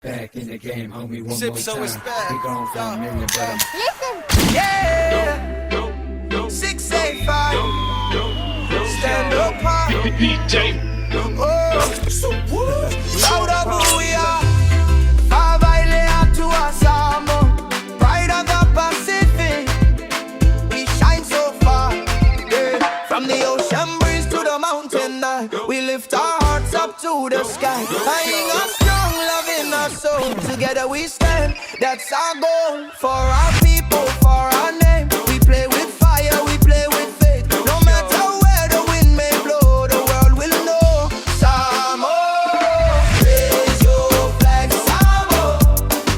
Back in the game, homie, one Sip, more so time. it's back. We gone for a minute, but I'm Yeah, 685. Stand up high. Proud of who we are. Five Island to our Samoa. Pride of the Pacific. We shine so far. Yeah. From the ocean breeze to the mountain night, we lift our hearts up to the sky. Finding us strong, loving our soul. Together we stand. That's our goal. For our people, for our name. We play with fire, we play with faith. No matter where the wind may blow, the world will know. Samoa, raise your flag, Samoa.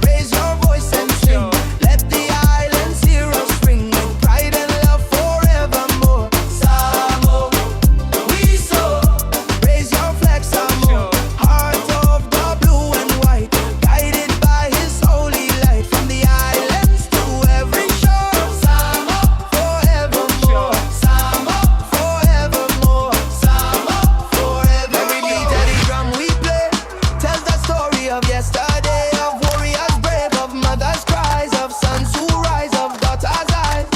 Raise your voice and sing. Let the islands hear us ring. With pride and love forevermore. Samoa, we soar. Raise your flag, Samoa. Heart of the blue and white, guided by his holy light. From the islands to every shore. Samoa, forevermore. Samoa, forevermore. Samoa, forevermore. Every beat, every drum we play tells the story of yesterday, of warriors brave, of mothers' cries, of sons who rise, of daughters' eyes.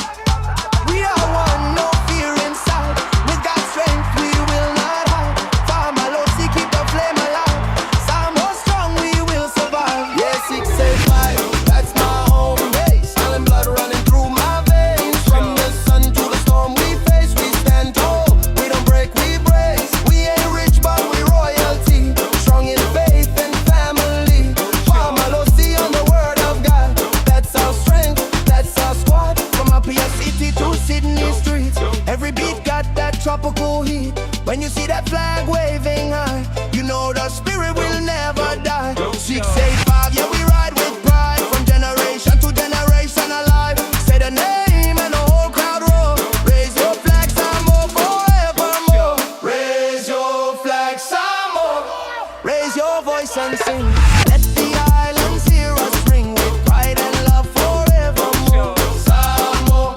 We are one, no fear inside. With God's strength, we will not hide. Farmer Losi, keep the flame alive. Samoa strong, we will survive. Yeah, 685, that's my home base. Island blood running through my veins. From the sun to the storm we face, we stand tall. We don't break, we brace. We ain't rich, but we royalty. Strong in faith and family. Farmer Losi on the word of God. That's our strength, that's our squad. From up here city to Sydney streets, every beat got that tropical heat. When you see that flag waving high, you know the spirit will never die. 685, yeah, we ride with pride. From generation to generation alive. Say the name and the whole crowd roar. Raise your flag, Samoa, forevermore. Raise your flag, Samoa. Raise your voice and sing. Let the islands hear us ring. With pride and love forevermore. Samoa,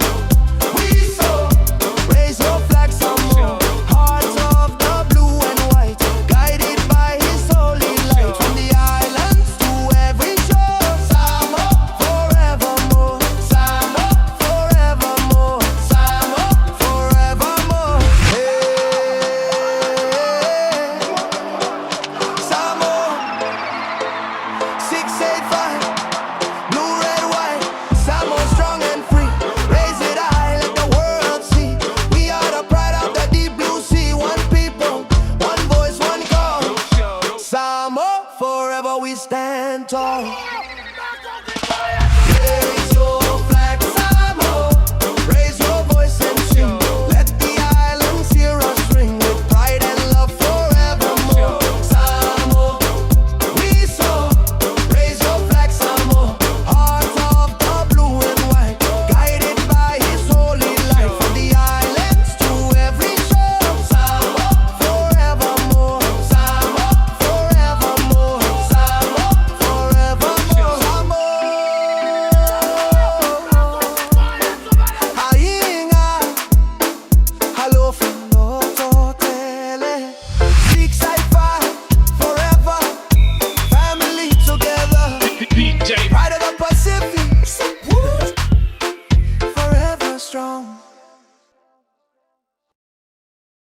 we soar. Raise your flag, Samoa. Hearts of the blue and white, guided by his holy light. From the islands to every shore. Samoa, forevermore. Samoa, forevermore. Samoa, forevermore. Hey, Samoa, 685, blue, red, white. Samoa strong and free. Raise it high, let the world see. We are the pride of the deep blue sea. One people, one voice, one call. Samoa, forever we stand tall.